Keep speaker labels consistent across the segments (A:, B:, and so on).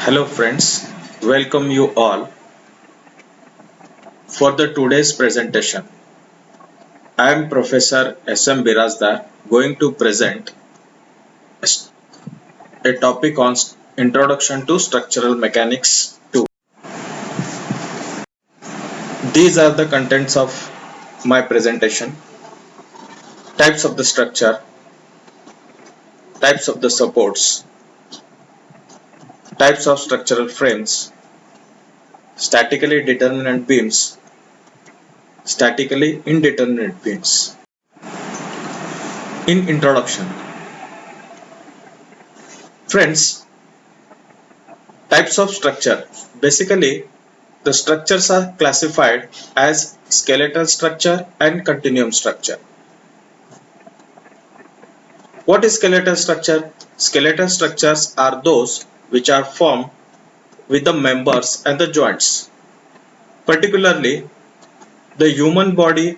A: Hello friends, welcome you all for the today's presentation. I am Professor S.M. Birazdar going to present a topic on Introduction to Structural Mechanics 2. These are the contents of my presentation. Types of the structure, types of the supports, types of structural frames, statically determinate beams, statically indeterminate beams. In introduction, friends, types of structure. Basically, the structures are classified as skeletal structure and continuum structure. What is skeletal structure? Skeletal structures are those which are formed with the members and the joints. Particularly, the human body,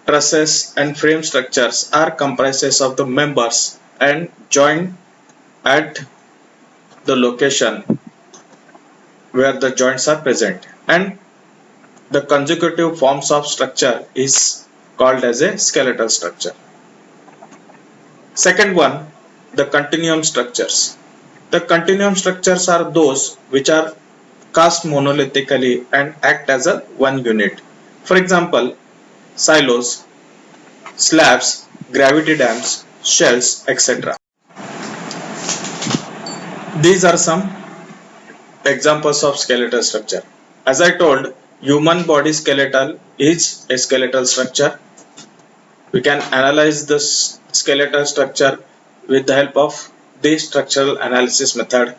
A: trusses and frame structures are comprises of the members and joint at the location where the joints are present, and the consecutive forms of structure is called as a skeletal structure. Second one, the continuum structures. The continuum structures are those which are cast monolithically and act as a one unit. For example, silos, slabs, gravity dams, shells, etc. These are some examples of skeletal structure. As I told, human body skeletal is a skeletal structure. We can analyze this skeletal structure with the help of the structural analysis method.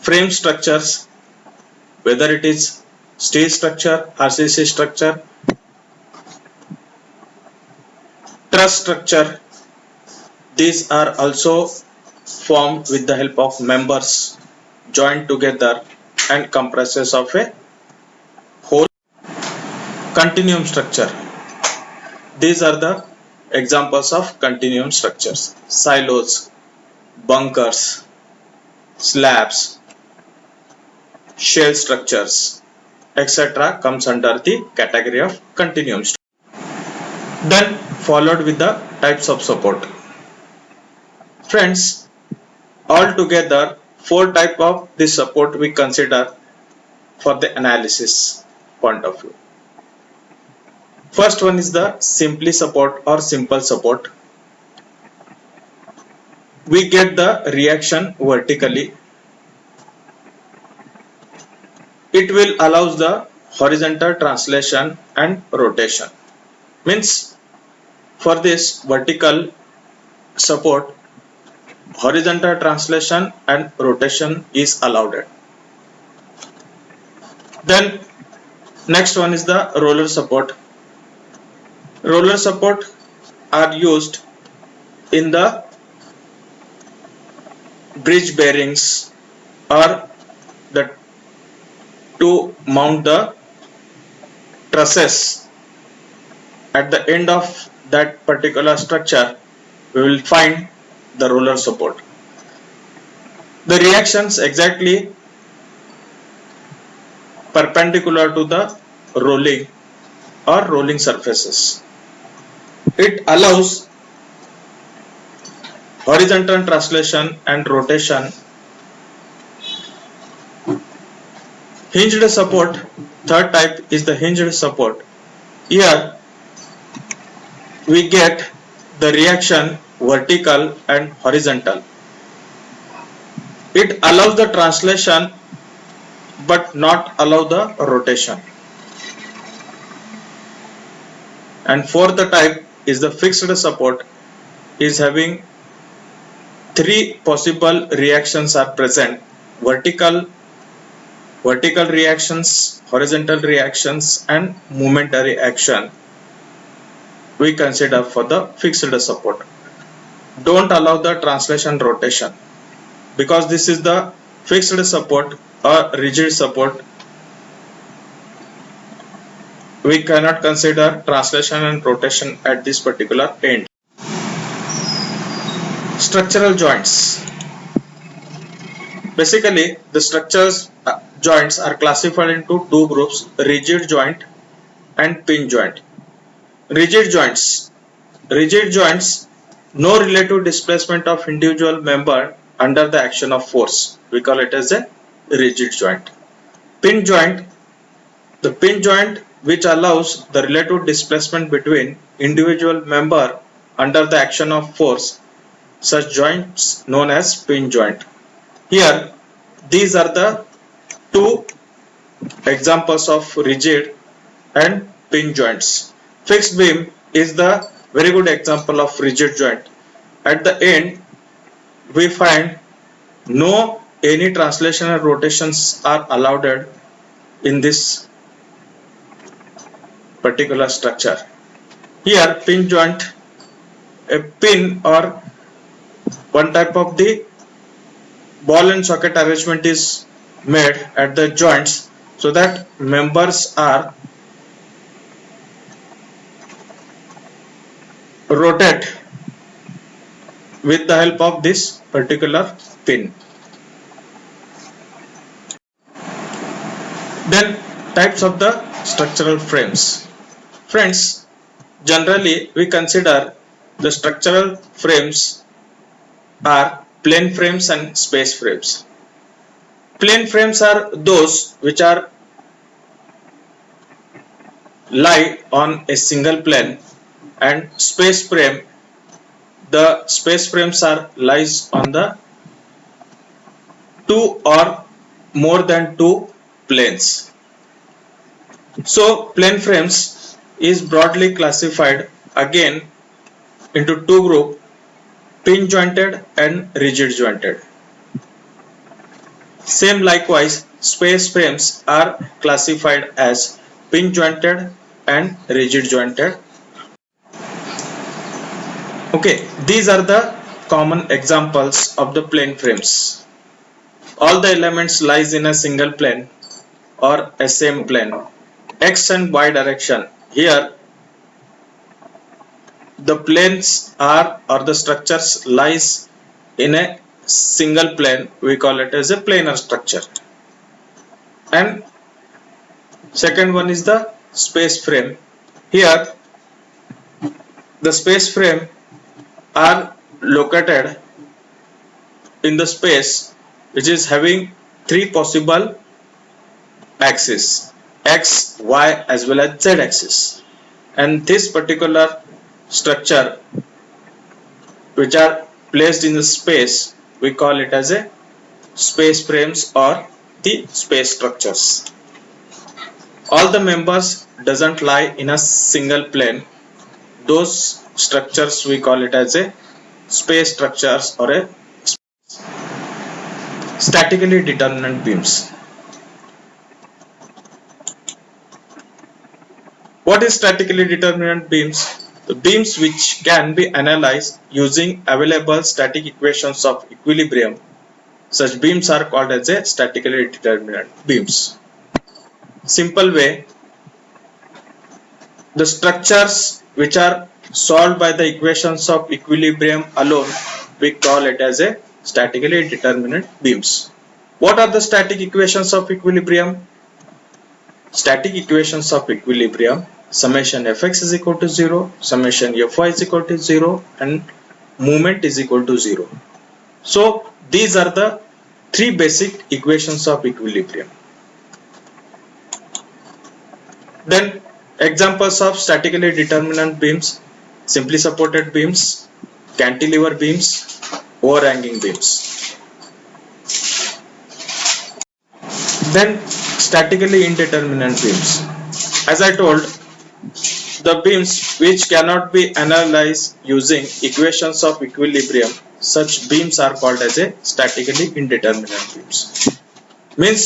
A: Frame structures, whether it is steel structure, RCC structure, truss structure, these are also formed with the help of members joined together and comprises of a whole. Continuum structure. These are the examples of continuum structures. Silos, bunkers, slabs, shell structures, etc. comes under the category of continuum structure. Then followed with the types of support. Friends, altogether 4 types of this support we consider for the analysis point of view. First one is the simply support or simple support. We get the reaction vertically. It will allow the horizontal translation and rotation. Means for this vertical support, horizontal translation and rotation is allowed. Then next one is the roller support. Roller support are used in the bridge bearings or the to mount the trusses. At the end of that particular structure, we will find the roller support. The reactions exactly perpendicular to the rolling surfaces. It allows horizontal translation and rotation. Hinged support, third type is the hinged support. Here we get the reaction vertical and horizontal. It allows the translation but not allow the rotation. And fourth type is the fixed support, is having 3 possible reactions are present: vertical reactions, horizontal reactions and momentary action we consider for the fixed support. Don't allow the translation rotation, because this is the fixed support or rigid support. We cannot consider translation and rotation at this particular end. Structural joints. Basically, the structures joints are classified into two groups: rigid joint and pin joint. Rigid joints. Rigid joints, no relative displacement of individual member under the action of force. We call it as a rigid joint. Pin joint. The pin joint which allows the relative displacement between individual member under the action of force. Such joints known as pin joint. Here, these are the two examples of rigid and pin joints. Fixed beam is the very good example of rigid joint. At the end, we find no any translational rotations are allowed in this particular structure. Here, pin joint, a pin or one type of the ball and socket arrangement is made at the joints so that members are rotate with the help of this particular pin. Then types of the structural frames. Friends, generally we consider the structural frames are plane frames and space frames. Plane frames are those which are lie on a single plane, and space frame, the space frames are lies on the two or more than two planes. So plane frames is broadly classified again into two groups: pin jointed and rigid jointed. Same likewise, space frames are classified as pin jointed and rigid jointed. Okay, these are the common examples of the plane frames. All the elements lies in a single plane or a same plane, x and y direction. Here the planes are or the structures lies in a single plane. We call it as a planar structure. And second one is the space frame. Here the space frame are located in the space which is having three possible axes: x, y as well as z axis. And this particular structure which are placed in the space, we call it as a space frames or the space structures. All the members doesn't lie in a single plane. Those structures we call it as a space structures or a statically determinant beams. What is statically determinant beams? The beams which can be analyzed using available static equations of equilibrium. Such beams are called as a statically determinant beams. Simple way, the structures which are solved by the equations of equilibrium alone, we call it as a statically determinant beams. What are the static equations of equilibrium? Static equations of equilibrium: summation fx is equal to 0, summation fy is equal to 0, and movement is equal to 0. So these are the three basic equations of equilibrium. Then examples of statically determinant beams: simply supported beams, cantilever beams, overhanging beams. Then statically indeterminate beams. As I told, the beams which cannot be analyzed using equations of equilibrium, such beams are called as a statically indeterminate beams. Means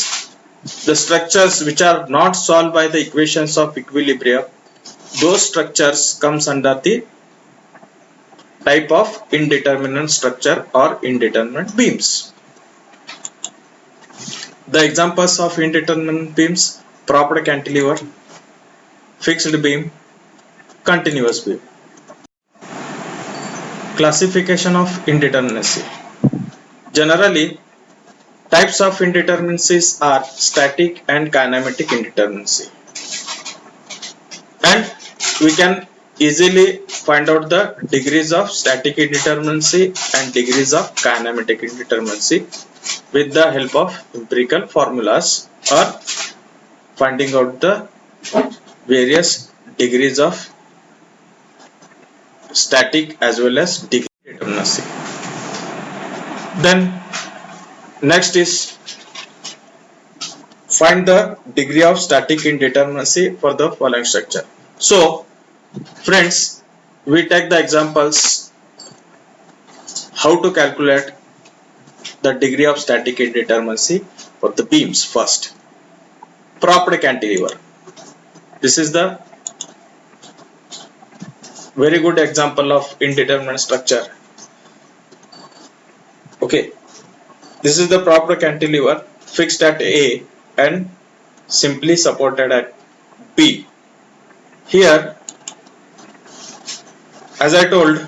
A: the structures which are not solved by the equations of equilibrium, those structures comes under the type of indeterminate structure or indeterminate beams. The examples of indeterminate beams: propped cantilever, fixed beam, continuous beam. Classification of indeterminacy. Generally, Types of indeterminacies are static and kinematic indeterminacy. And we can easily find out the degrees of static indeterminacy and degrees of kinematic indeterminacy with the help of empirical formulas or finding out the various degrees of static as well as degree indeterminacy. Then next is find the degree of static indeterminacy for the following structure. So friends, we take the examples how to calculate the degree of static indeterminacy for the beams first. Propped cantilever. This is the very good example of indeterminate structure. Okay, this is the propped cantilever fixed at A and simply supported at B. Here, as I told,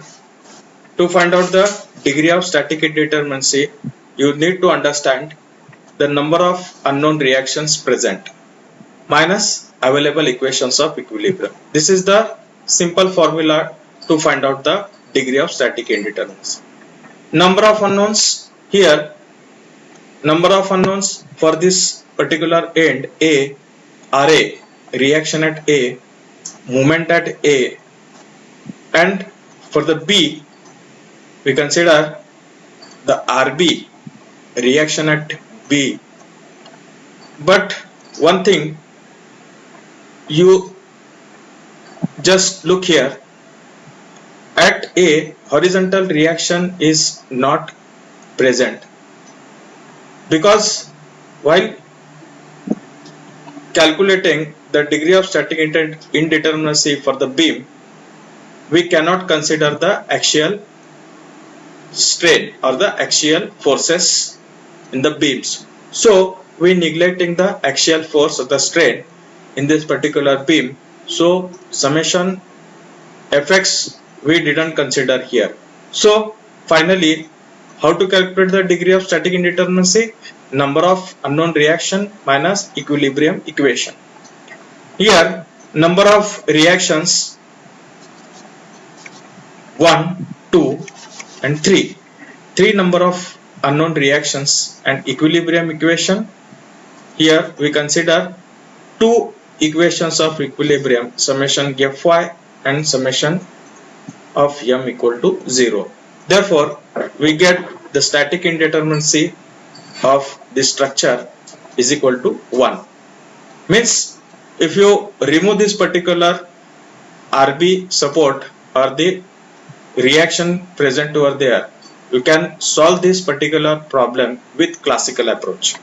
A: to find out the degree of static indeterminacy, you need to understand the number of unknown reactions present minus available equations of equilibrium. This is the simple formula to find out the degree of static indeterminacy. Number of unknowns here, number of unknowns for this particular end A are A, reaction at A, moment at A, and for the B we consider the RB, reaction at B. But one thing, you just look here, at A horizontal reaction is not present because while calculating the degree of static indeterminacy for the beam, we cannot consider the axial strain or the axial forces in the beams. So we neglecting the axial force or the strain in this particular beam. So summation Fx we didn't consider here. So finally, how to calculate the degree of static indeterminacy? Number of unknown reaction minus equilibrium equation. Here number of reactions 1, 2 and 3. 3 number of unknown reactions and equilibrium equation. Here we consider 2 equations of equilibrium, summation Fy and summation of m equal to 0. Therefore, we get the static indeterminacy of this structure is equal to 1. Means if you remove this particular RB support or the reaction present over there, you can solve this particular problem with classical approach.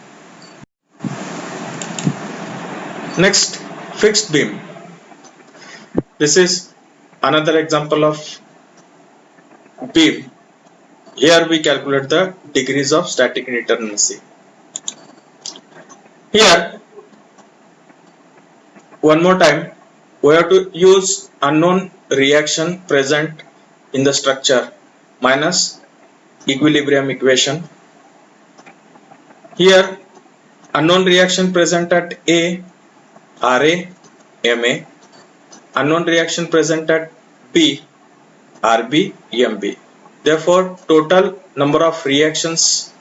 A: Next, fixed beam. This is another example of beam. Here we calculate the degrees of static indeterminacy. Here, one more time, we have to use unknown reaction present in the structure minus equilibrium equation. Here, unknown reaction present at A, Ra, Ma. Unknown reaction present at B, Rb, Mb. Therefore, total number of reactions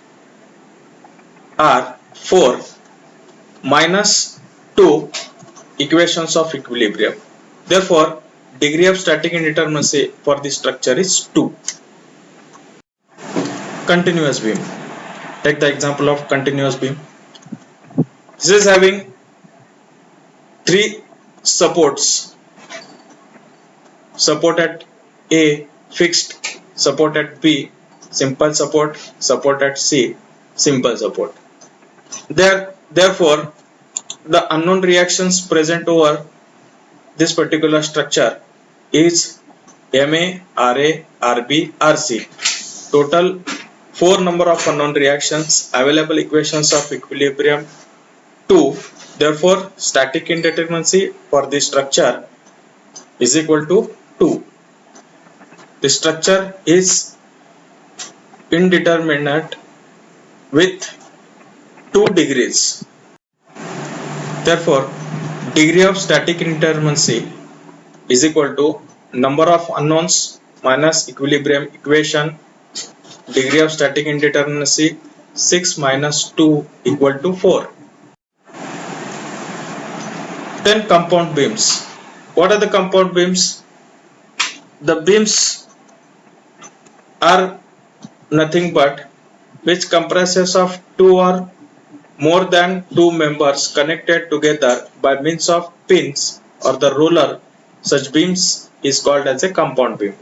A: are 4 minus 2 equations of equilibrium. Therefore, degree of static indeterminacy for this structure is 2. Continuous beam. Take the example of continuous beam. This is having 3 supports. Support at A fixed, support at B simple support, support at C simple support. Therefore, the unknown reactions present over this particular structure is Ma, Ra, Rb, Rc. Total 4 number of unknown reactions, available equations of equilibrium 2. Therefore, static indeterminacy for this structure is equal to 2. The structure is indeterminate with 2 degrees. Therefore, degree of static indeterminacy is equal to number of unknowns minus equilibrium equation. Degree of static indeterminacy 6 minus 2 equal to 4. Then compound beams. What are the compound beams? The beams are nothing but which comprises of 2 or more than 2 members connected together by means of pins or the roller. Such beams is called as a compound beam.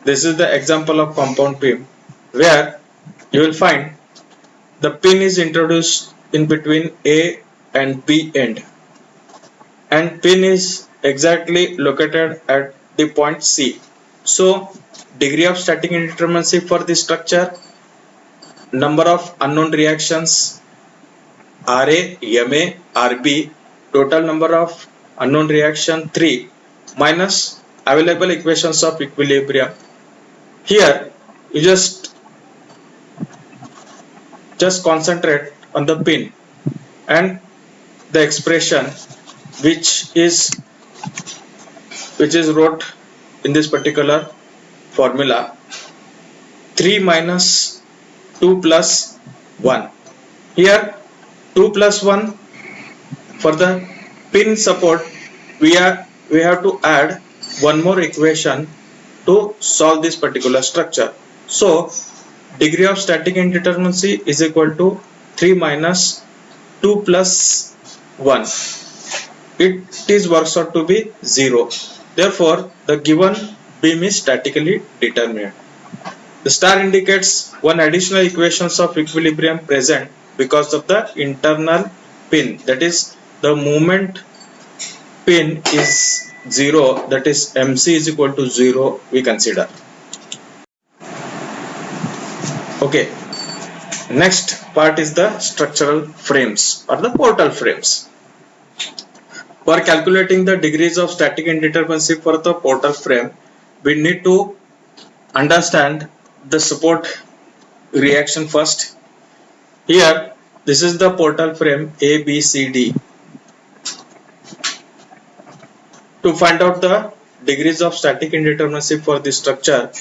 A: This is the example of compound beam where you will find the pin is introduced in between A and B end, and pin is exactly located at the point C. So degree of static indeterminacy for this structure, number of unknown reactions Ra, Ma, Rb, total number of unknown reaction 3 minus available equations of equilibrium. Here you just concentrate on the pin and the expression which is wrote in this particular formula, 3 minus 2 plus 1. Here 2 plus 1 for the pin support, we have to add one more equation to solve this particular structure. So degree of static indeterminacy is equal to 3 minus 2 plus 1. It is works out to be 0. Therefore, the given beam is statically determined. The star indicates one additional equations of equilibrium present because of the internal pin. That is, the moment pin is 0, that is MC is equal to 0, we consider. Okay. Next part is the structural frames or the portal frames. For calculating the degrees of static indeterminacy for the portal frame, we need to understand the support reaction first. Here, this is the portal frame A, B, C, D. To find out the degrees of static indeterminacy for this structure,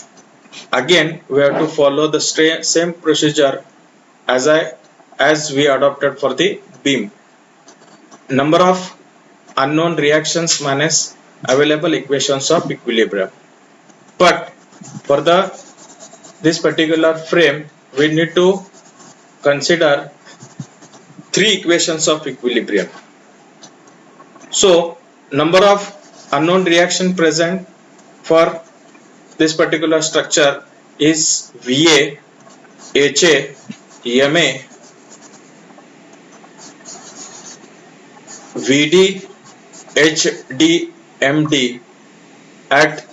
A: again we have to follow the same procedure as we adopted for the beam. Number of unknown reactions minus available equations of equilibrium. But for this particular frame, we need to consider 3 equations of equilibrium. So number of unknown reaction present for this particular structure is Va, Ha, Ma, Vd, Hd, Md at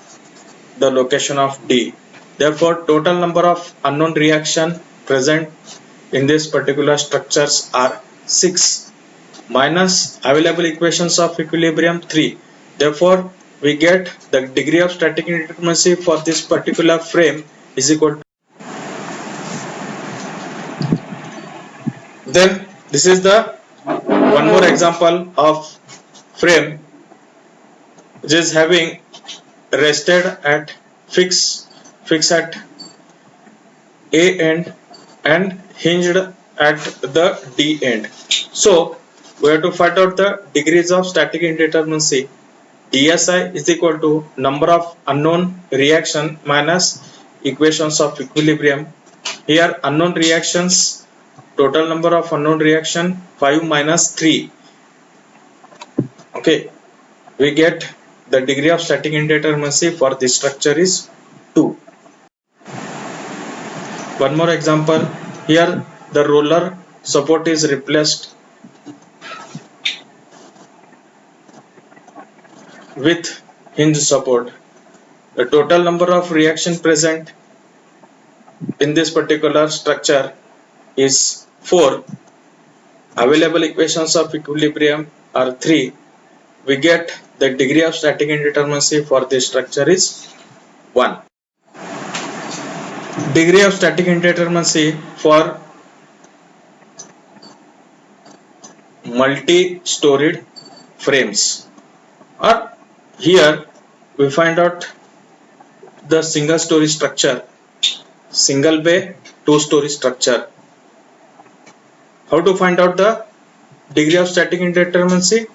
A: the location of D. Therefore, total number of unknown reaction present in this particular structures are 6 minus available equations of equilibrium 3. Therefore, we get the degree of static indeterminacy for this particular frame is equal to. Then this is the one more example of frame which is having rested at fixed at A end and hinged at the D end. So we have to find out the degrees of static indeterminacy. DSI is equal to number of unknown reaction minus equations of equilibrium. Here unknown reactions, total number of unknown reaction 5 minus 3. Okay, we get the degree of static indeterminacy for this structure is 2. One more example. Here the roller support is replaced with hinge support. The total number of reaction present in this particular structure is 4. Available equations of equilibrium are 3. We get the degree of static indeterminacy for this structure is 1. degree of static indeterminacy for multi-storied frames, or here we find out the single story structure, single bay two-story structure. How to find out the degree of static indeterminacy?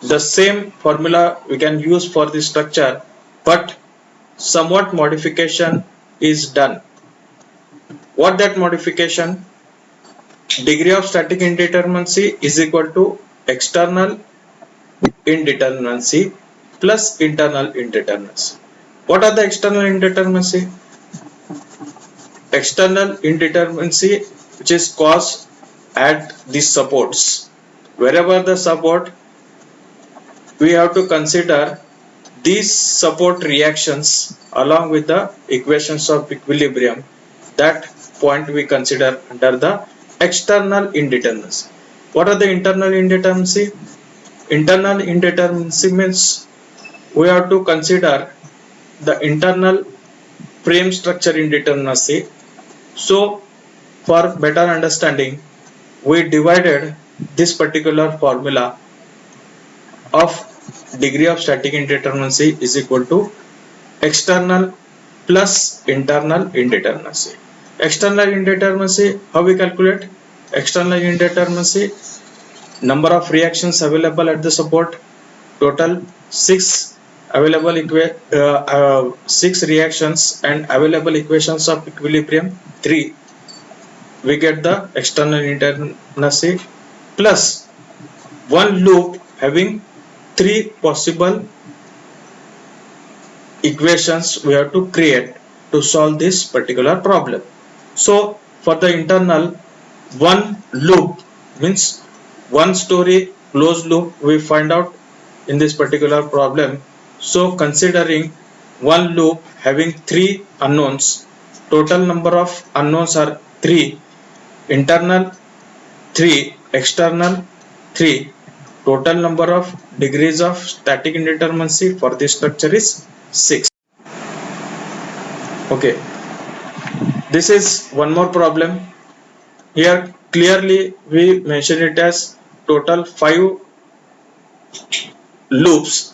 A: The same formula we can use for this structure, but somewhat modification is done. What that modification? Degree of static indeterminacy is equal to external indeterminacy plus internal indeterminacy. What are the external indeterminacy? External indeterminacy which is caused at the supports. Wherever the support, we have to consider these support reactions along with the equations of equilibrium. That point we consider under the external indeterminacy. What are the internal indeterminacy? Internal indeterminacy means we have to consider the internal frame structure indeterminacy. So for better understanding, we divided this particular formula of degree of static indeterminacy is equal to external plus internal indeterminacy. External indeterminacy, how we calculate? External indeterminacy, number of reactions available at the support, total 6 available 6 reactions and available equations of equilibrium 3. We get the external indeterminacy plus one loop having 3 possible equations we have to create to solve this particular problem. So for the internal, one loop means one story closed loop we find out in this particular problem. So considering one loop having 3 unknowns, total number of unknowns are 3, internal 3, external 3, total number of degrees of static indeterminacy for this structure is 6. Okay, this is one more problem. Here clearly we mention it as total 5 loops.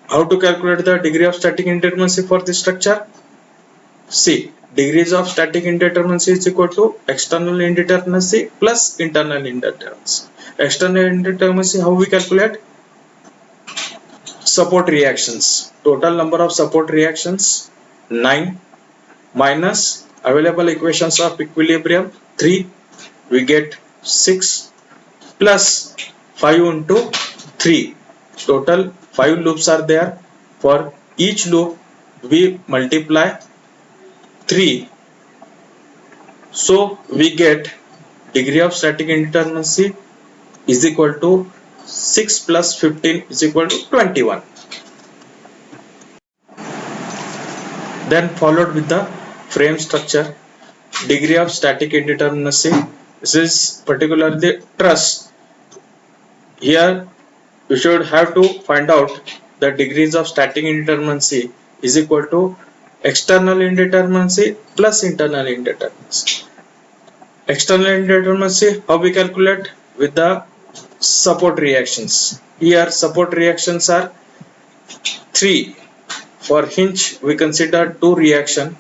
A: How to calculate the degree of static indeterminacy for this structure? See, degrees of static indeterminacy is equal to external indeterminacy plus internal indeterminacy. External indeterminacy, how we calculate? Support reactions. Total number of support reactions 9 minus available equations of equilibrium 3, we get 6 plus 5 into 3. Total 5 loops are there. For each loop we multiply 3. So we get degree of static indeterminacy is equal to 6 plus 15 is equal to 21. Then followed with the frame structure, degree of static indeterminacy. This is particularly truss. Here we should have to find out the degrees of static indeterminacy is equal to external indeterminacy plus internal indeterminacy. External indeterminacy, how we calculate? With the support reactions. Here support reactions are 3. For hinge we consider 2 reaction,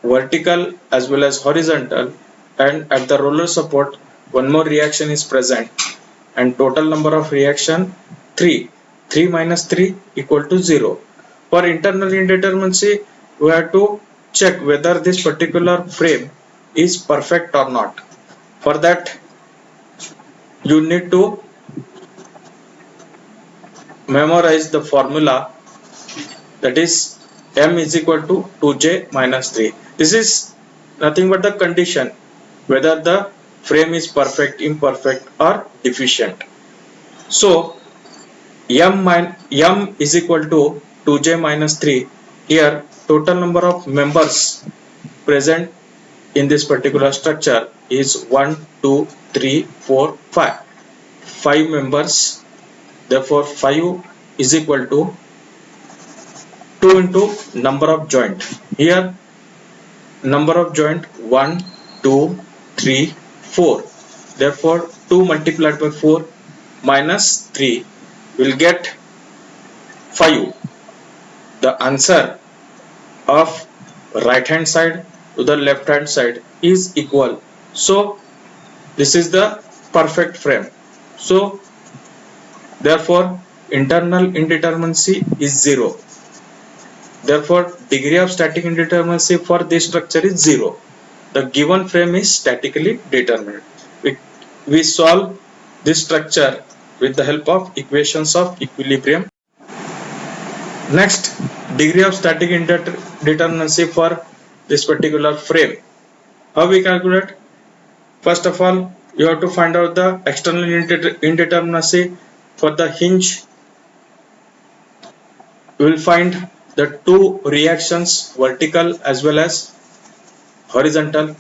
A: vertical as well as horizontal, and at the roller support one more reaction is present, and total number of reaction 3. 3 minus 3 equal to 0. For internal indeterminacy we have to check whether this particular frame is perfect or not. For that you need to memorize the formula, that is m is equal to 2j minus 3. This is nothing but the condition whether the frame is perfect, imperfect or deficient. So m is equal to 2j minus 3. Here total number of members present in this particular structure is 1, 2, 3, 4, 5. 5 members. Therefore 5 is equal to 2 into number of joint. Here number of joint 1, 2, 3, 4. Therefore 2 multiplied by 4 minus 3 will get 5. The answer of right hand side to the left hand side is equal. So this is the perfect frame. So therefore internal indeterminacy is 0. Therefore degree of static indeterminacy for this structure is 0. The given frame is statically determined. We solve this structure with the help of equations of equilibrium. Next, degree of static indeterminacy for this particular frame. How we calculate? First of all, you have to find out the external indeterminacy for the hinge. You will find the two reactions, vertical as well as horizontal,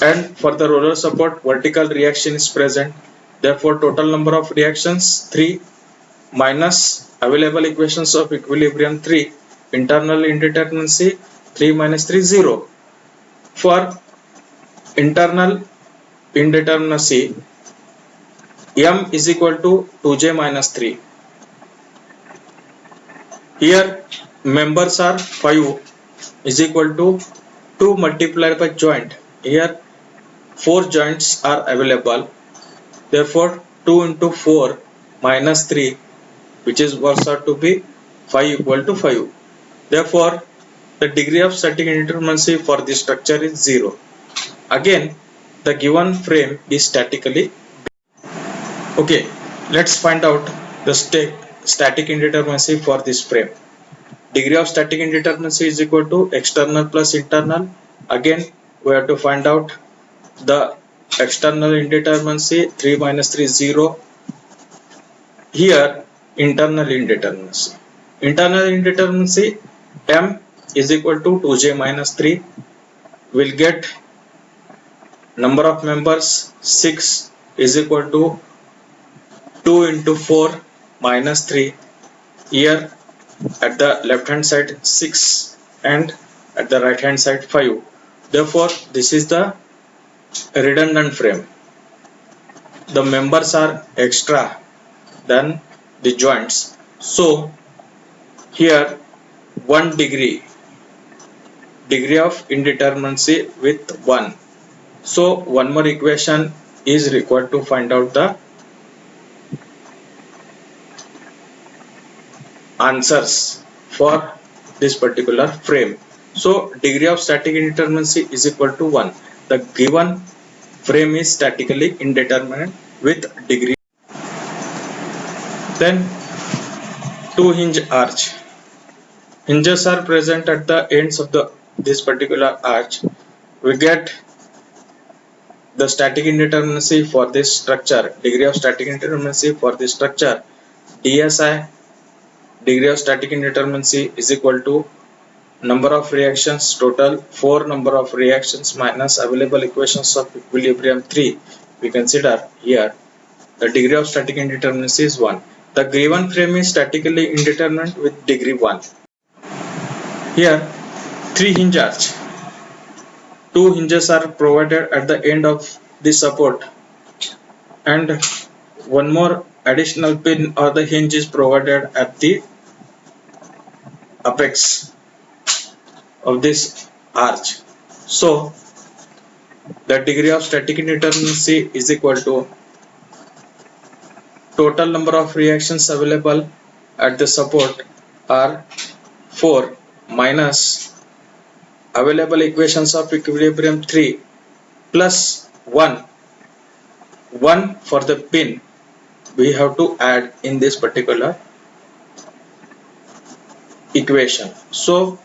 A: and for the roller support vertical reaction is present. Therefore total number of reactions 3 minus available equations of equilibrium 3, internal indeterminacy 3 minus 3 0. For internal indeterminacy m is equal to 2j minus 3. Here members are 5 is equal to 2 multiplied by joint. Here 4 joints are available. Therefore 2 into 4 minus 3, which is works out to be 5 equal to 5. Therefore the degree of static indeterminacy for this structure is 0. Again the given frame is statically. Okay, let's find out the static indeterminacy for this frame. Degree of static indeterminacy is equal to external plus internal. Again we have to find out the external indeterminacy 3 minus 3 0. Here internal indeterminacy. Internal indeterminacy m is equal to 2j minus 3. Will get number of members 6 is equal to 2 into 4 minus 3. Here at the left hand side 6 and at the right hand side 5. Therefore this is the redundant frame. The members are extra than the joints. So here 1 degree of indeterminacy with 1. So one more equation is required to find out the answers for this particular frame. So degree of static indeterminacy is equal to 1. The given frame is statically indeterminate with degree. Then 2 hinge arch. Hinges are present at the ends of this particular arch. We get the static indeterminacy for this structure. Degree of static indeterminacy for this structure DSI, degree of static indeterminacy, is equal to number of reactions total 4 number of reactions minus available equations of equilibrium 3. We consider here the degree of static indeterminacy is 1. The given frame is statically indeterminate with degree 1. Here 3 hinge arch. 2 hinges are provided at the end of the support and one more additional pin or the hinge is provided at the apex of this arch. So the degree of static indeterminacy is equal to total number of reactions available at the support are 4 minus available equations of equilibrium 3 plus 1 for the pin we have to add in this particular equation. So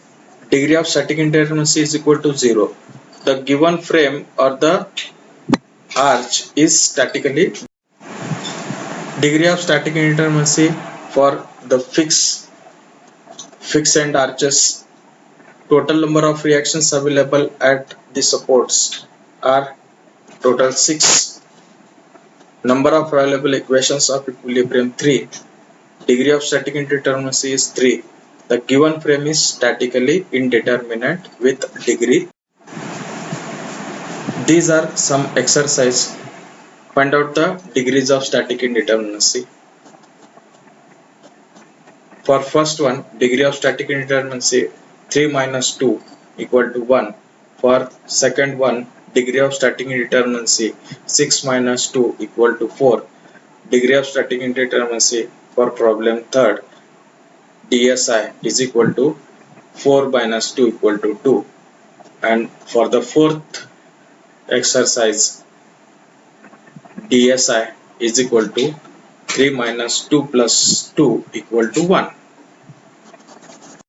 A: degree of static indeterminacy is equal to 0. The given frame or the arch is statically. Degree of static indeterminacy for the fixed end arches. Total number of reactions available at the supports are total 6. Number of available equations of equilibrium 3. Degree of static indeterminacy is 3. The given frame is statically indeterminate with degree. These are some exercise. Find out the degrees of static indeterminacy. For first one, degree of static indeterminacy 3 minus 2 equal to 1. For second one, degree of static indeterminacy 6 minus 2 equal to 4. Degree of static indeterminacy for problem third, DSI is equal to 4 minus 2 equal to 2. And for the fourth exercise, DSI is equal to 3 minus 2 plus 2 equal to 1.